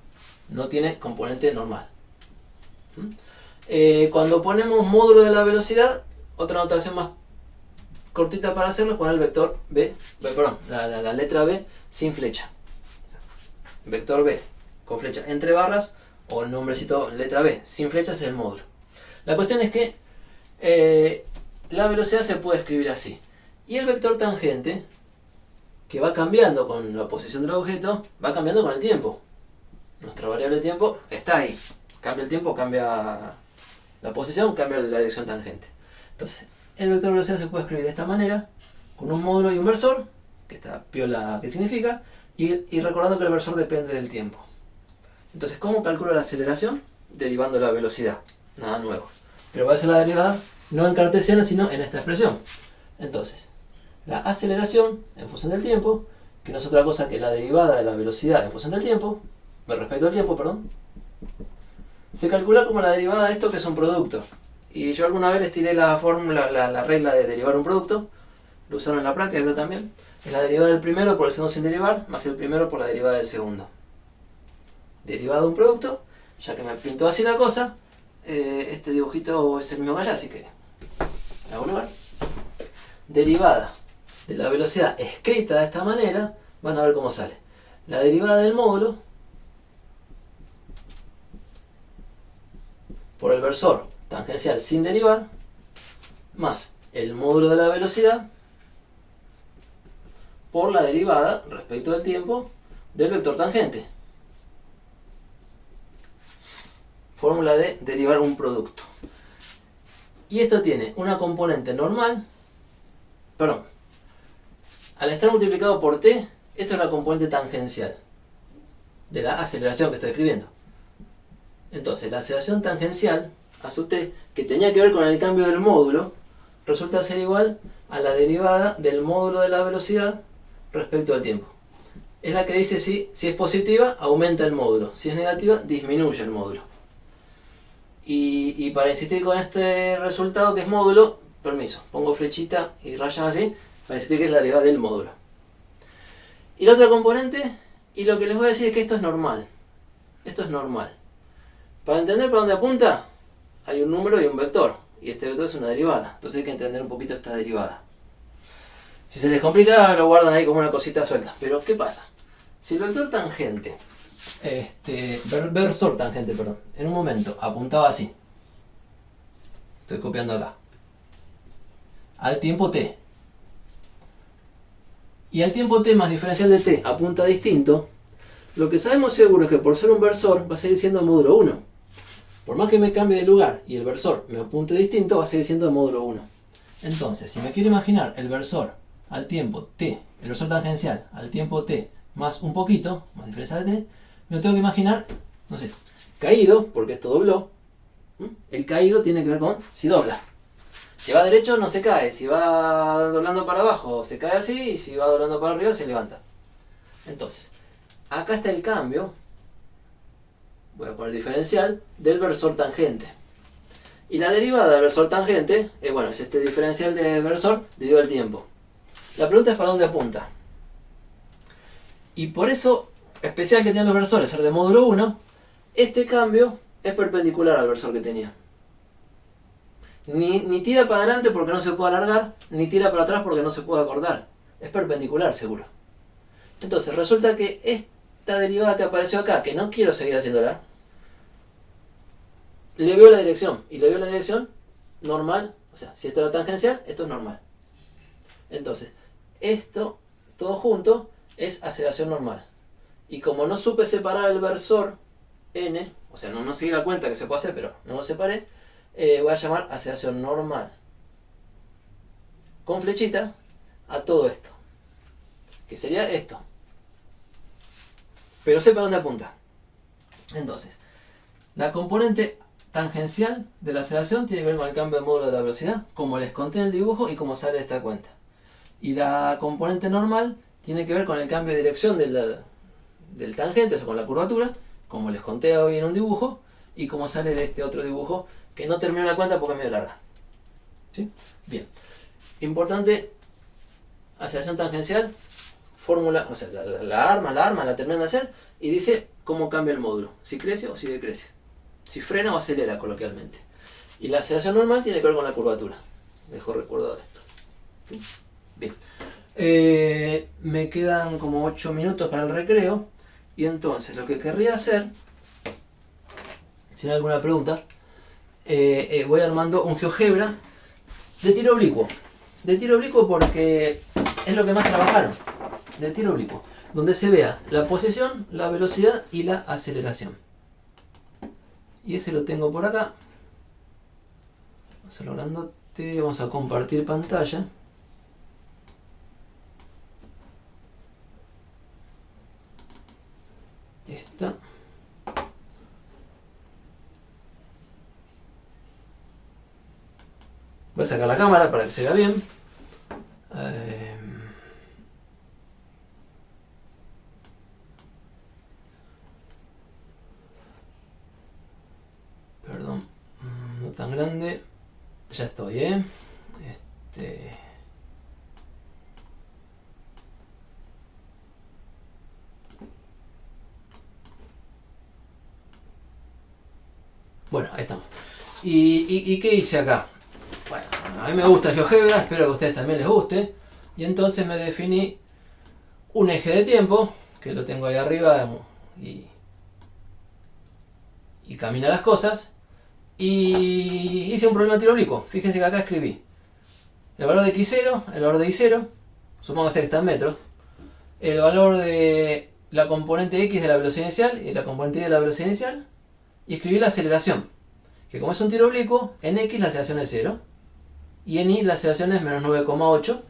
No tiene componente normal. Cuando ponemos módulo de la velocidad, otra notación más cortita para hacerlo es poner el vector B, perdón, la letra B sin flecha. Vector B con flecha entre barras, o el nombrecito letra B sin flecha es el módulo. La cuestión es que la velocidad se puede escribir así. Y el vector tangente, que va cambiando con la posición del objeto, va cambiando con el tiempo. Nuestra variable de tiempo está ahí. Cambia el tiempo, cambia la posición, cambia la dirección tangente. Entonces, el vector de velocidad se puede escribir de esta manera, con un módulo y un versor, que está piola, ¿qué significa? Y recordando que el versor depende del tiempo. Entonces, ¿cómo calculo la aceleración? Derivando la velocidad. Nada nuevo. Pero voy a hacer la derivada no en cartesiana, sino en esta expresión. Entonces, la aceleración en función del tiempo, que no es otra cosa que la derivada de la velocidad en función del tiempo, respecto al tiempo, perdón, se calcula como la derivada de esto, que es un producto. Y yo alguna vez les tiré la fórmula, la regla de derivar un producto. Lo usaron en la práctica, creo también. Es la derivada del primero por el segundo sin derivar, más el primero por la derivada del segundo. Derivada de un producto, ya que me pintó así la cosa, este dibujito es el mismo que allá, así que le hago lugar. Derivada de la velocidad escrita de esta manera, van a ver cómo sale. La derivada del módulo por el versor tangencial sin derivar, más el módulo de la velocidad por la derivada respecto del tiempo del vector tangente. Fórmula de derivar un producto. Y esto tiene una componente normal, perdón, al estar multiplicado por t, esto es la componente tangencial de la aceleración que estoy escribiendo. Entonces, la aceleración tangencial a sub t, que tenía que ver con el cambio del módulo, resulta ser igual a la derivada del módulo de la velocidad respecto al tiempo. Es la que dice si es positiva, aumenta el módulo. Si es negativa, disminuye el módulo. Y para insistir con este resultado que es módulo, permiso, pongo flechita y rayas así, para insistir que es la derivada del módulo. Y la otra componente, y lo que les voy a decir es que esto es normal. Esto es normal. Para entender para dónde apunta, hay un número y un vector. Y este vector es una derivada. Entonces hay que entender un poquito esta derivada. Si se les complica, lo guardan ahí como una cosita suelta. Pero, ¿qué pasa? Si el vector tangente, versor tangente, perdón, en un momento apuntaba así. Estoy copiando acá. Al tiempo t. Y al tiempo t más diferencial de t apunta distinto. Lo que sabemos seguro es que por ser un versor va a seguir siendo el módulo 1. Por más que me cambie de lugar y el versor me apunte distinto, va a seguir siendo el módulo 1. Entonces, si me quiero imaginar el versor al tiempo t, el versor tangencial al tiempo t más un poquito, más diferencia de t, me lo tengo que imaginar, no sé, caído, porque esto dobló. El caído tiene que ver con si dobla. Si va derecho no se cae, si va doblando para abajo se cae así, y si va doblando para arriba se levanta. Entonces, acá está el cambio, voy a poner diferencial, del versor tangente. Y la derivada del versor tangente, bueno, es este diferencial del versor dividido el tiempo. La pregunta es para dónde apunta. Y por eso, especial que tienen los versores, ser de módulo 1, este cambio es perpendicular al versor que tenía. Ni tira para adelante porque no se puede alargar, ni tira para atrás porque no se puede acortar. Es perpendicular, seguro. Entonces, resulta que esta derivada que apareció acá, que no quiero seguir haciéndola, le veo la dirección. Y le veo la dirección normal. O sea, si esto era tangencial, esto es normal. Entonces, esto, todo junto, es aceleración normal. Y como no supe separar el versor n, o sea, no seguí la cuenta que se puede hacer, pero no lo separé, voy a llamar aceleración normal con flechita a todo esto, que sería esto. Pero sepa dónde apunta. Entonces, la componente tangencial de la aceleración tiene que ver con el cambio de módulo de la velocidad, como les conté en el dibujo y como sale de esta cuenta. Y la componente normal tiene que ver con el cambio de dirección del tangente, o sea, con la curvatura, como les conté hoy en un dibujo, y como sale de este otro dibujo, que no termino la cuenta porque es medio larga. ¿Sí? Bien. Importante, aceleración tangencial, fórmula, o sea, la arma la terminan de hacer, y dice cómo cambia el módulo, si crece o si decrece, si frena o acelera coloquialmente. Y la aceleración normal tiene que ver con la curvatura. Dejo recordado esto. ¿Sí? Bien. Me quedan como 8 minutos para el recreo, y entonces lo que querría hacer, si no hay alguna pregunta, voy armando un GeoGebra de tiro oblicuo. De tiro oblicuo porque es lo que más trabajaron. De tiro oblicuo. Donde se vea la posición, la velocidad y la aceleración. Y ese lo tengo por acá. Vamos a hacerlo grandote. Vamos a compartir pantalla. Esta. Voy a sacar la cámara para que se vea bien. Perdón, no tan grande. Ya estoy, Bueno, ahí estamos. ¿Y qué hice acá? Bueno, a mí me gusta GeoGebra, espero que a ustedes también les guste. Y entonces me definí un eje de tiempo, que lo tengo ahí arriba, y camina las cosas. Y hice un problema de tiro oblicuo. Fíjense que acá escribí el valor de x0, el valor de y0, supóngase que está en metros, el valor de la componente x de la velocidad inicial y la componente y de la velocidad inicial, y escribí la aceleración, que como es un tiro oblicuo, en x la aceleración es 0, y en y la aceleración es menos 9,8,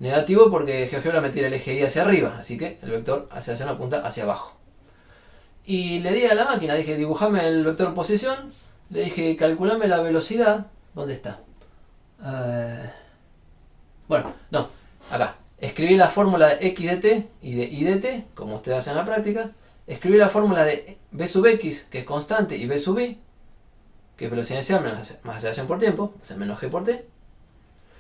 negativo porque GeoGebra me tira el eje y hacia arriba, así que el vector aceleración apunta hacia abajo. Y le di a la máquina, dije dibujame el vector posición, le dije calculame la velocidad, ¿dónde está? Bueno, no, acá. Escribí la fórmula de x de t y de y de t, como ustedes hacen en la práctica. Escribí la fórmula de v sub x, que es constante, y v sub y, que es velocidad inicial más aceleración por tiempo, o sea, menos g por t.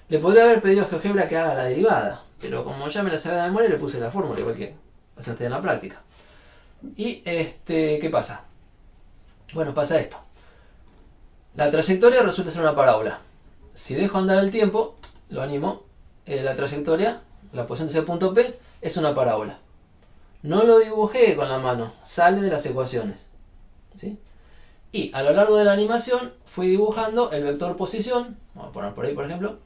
Le podría haber pedido a GeoGebra que haga la derivada, pero como ya me la sabía de memoria, le puse la fórmula, igual que hacen ustedes en la práctica. Y ¿qué pasa? Bueno, pasa esto. La trayectoria resulta ser una parábola. Si dejo andar el tiempo, lo animo, la trayectoria, la posición de ese punto P, es una parábola. No lo dibujé con la mano, sale de las ecuaciones. ¿Sí? Y a lo largo de la animación fui dibujando el vector posición, vamos a poner por ahí por ejemplo,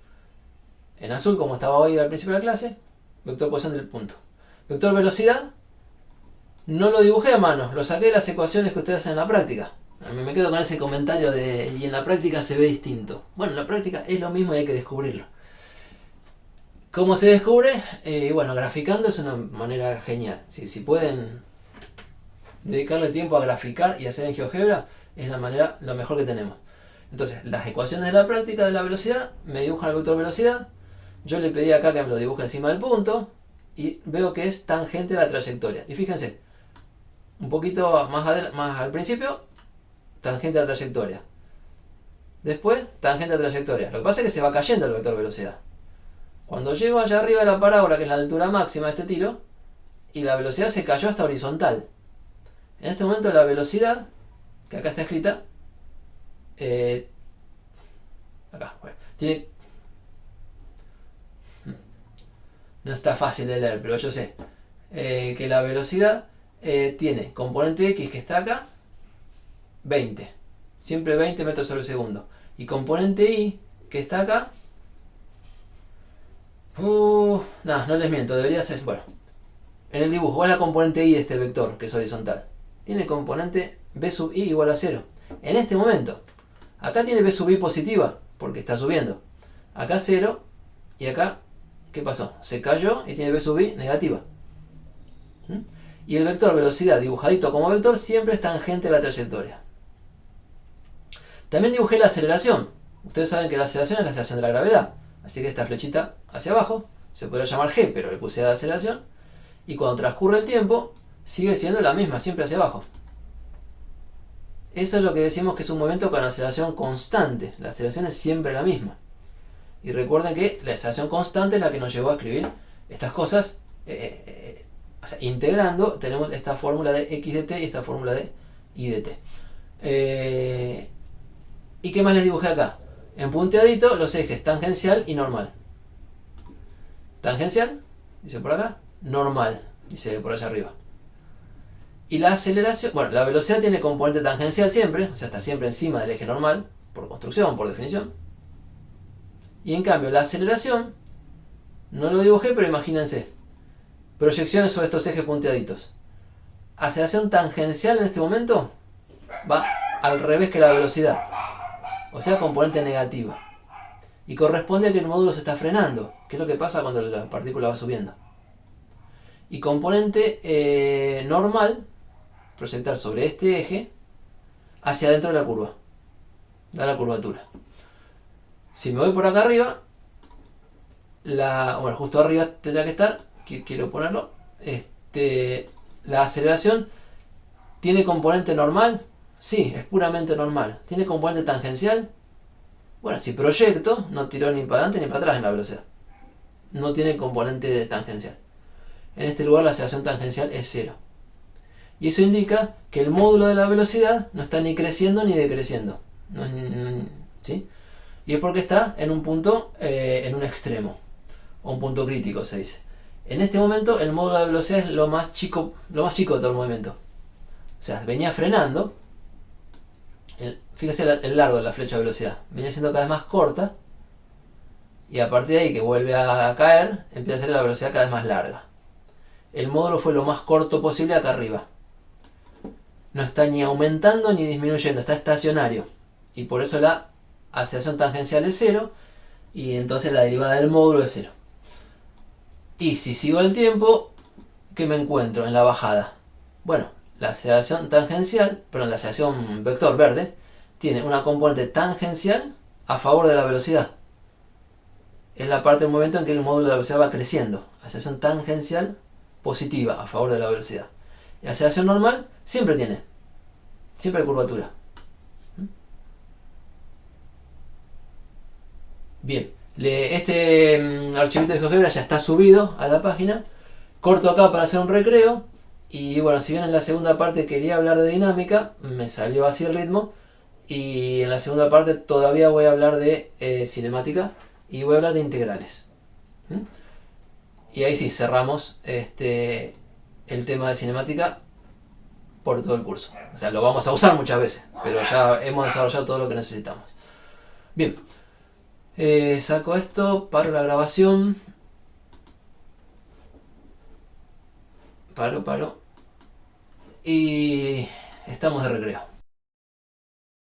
en azul como estaba hoy al principio de la clase, vector posición del punto. Vector velocidad, no lo dibujé a mano, lo saqué de las ecuaciones que ustedes hacen en la práctica. A mí me quedo con ese comentario de y en la práctica se ve distinto. Bueno, en la práctica es lo mismo y hay que descubrirlo. ¿Cómo se descubre? Bueno, graficando es una manera genial. Si pueden dedicarle tiempo a graficar y hacer en GeoGebra, es lo mejor que tenemos. Entonces, las ecuaciones de la práctica de la velocidad me dibujan el vector velocidad. Yo le pedí acá que me lo dibuje encima del punto y veo que es tangente a la trayectoria. Y fíjense, un poquito más al principio, tangente a la trayectoria. Después, tangente a la trayectoria. Lo que pasa es que se va cayendo el vector velocidad. Cuando llego allá arriba de la parábola, que es la altura máxima de este tiro, y la velocidad se cayó hasta horizontal. En este momento la velocidad, que acá está escrita, acá, bueno, tiene... No está fácil de leer, pero yo sé que la velocidad tiene componente x que está acá, 20. Siempre 20 metros sobre segundo. Y componente y que está acá, No, no les miento, debería ser... Bueno, en el dibujo, ¿cuál es la componente y de este vector, que es horizontal? Tiene componente b sub i igual a 0. En este momento. Acá tiene b sub i positiva, porque está subiendo. Acá 0, y acá, ¿qué pasó? Se cayó y tiene b sub i negativa. Y el vector velocidad dibujadito como vector siempre es tangente a la trayectoria. También dibujé la aceleración. Ustedes saben que la aceleración es la aceleración de la gravedad. Así que esta flechita hacia abajo se podría llamar g, pero le puse de aceleración. Y cuando transcurre el tiempo, sigue siendo la misma, siempre hacia abajo. Eso es lo que decimos que es un movimiento con aceleración constante. La aceleración es siempre la misma. Y recuerden que la aceleración constante es la que nos llevó a escribir estas cosas. O sea, integrando, tenemos esta fórmula de x de t y esta fórmula de y de t. ¿Y qué más les dibujé acá? En punteadito los ejes tangencial y normal. Tangencial, dice por acá. Normal, dice por allá arriba. Y la aceleración, bueno, la velocidad tiene componente tangencial siempre, o sea, está siempre encima del eje normal, por construcción, por definición. Y en cambio, la aceleración, no lo dibujé, pero imagínense. Proyecciones sobre estos ejes punteaditos. Aceleración tangencial en este momento va al revés que la velocidad. O sea, componente negativa. Y corresponde a que el módulo se está frenando, que es lo que pasa cuando la partícula va subiendo. Y componente normal, proyectar sobre este eje hacia adentro de la curva. Da la curvatura. Si me voy por acá arriba, bueno, justo arriba tendrá que estar, quiero ponerlo, la aceleración tiene componente normal. Sí, es puramente normal. ¿Tiene componente tangencial? Bueno, si proyecto, no tiro ni para adelante ni para atrás en la velocidad. No tiene componente tangencial. En este lugar la aceleración tangencial es 0. Y eso indica que el módulo de la velocidad no está ni creciendo ni decreciendo. ¿Sí? Y es porque está en un punto, en un extremo. O un punto crítico se dice. En este momento el módulo de velocidad es lo más chico de todo el movimiento. O sea, venía frenando. Fíjese el largo de la flecha de velocidad. Venía siendo cada vez más corta. Y a partir de ahí que vuelve a caer, empieza a ser la velocidad cada vez más larga. El módulo fue lo más corto posible acá arriba. No está ni aumentando ni disminuyendo, está estacionario. Y por eso la aceleración tangencial es 0. Y entonces la derivada del módulo es 0. Y si sigo el tiempo, ¿qué me encuentro en la bajada? Bueno, la aceleración tangencial, perdón, la aceleración vector verde, tiene una componente tangencial a favor de la velocidad. Es la parte del movimiento en que el módulo de la velocidad va creciendo. Aceleración tangencial positiva a favor de la velocidad. Y la aceleración normal siempre hay curvatura. Bien, este archivito de GeoGebra ya está subido a la página. Corto acá para hacer un recreo. Y bueno, si bien en la segunda parte quería hablar de dinámica, me salió así el ritmo. Y en la segunda parte todavía voy a hablar de cinemática y voy a hablar de integrales. Y ahí sí, cerramos el tema de cinemática por todo el curso. O sea, lo vamos a usar muchas veces, pero ya hemos desarrollado todo lo que necesitamos. Bien, saco esto, paro la grabación. Paro. Y estamos de recreo.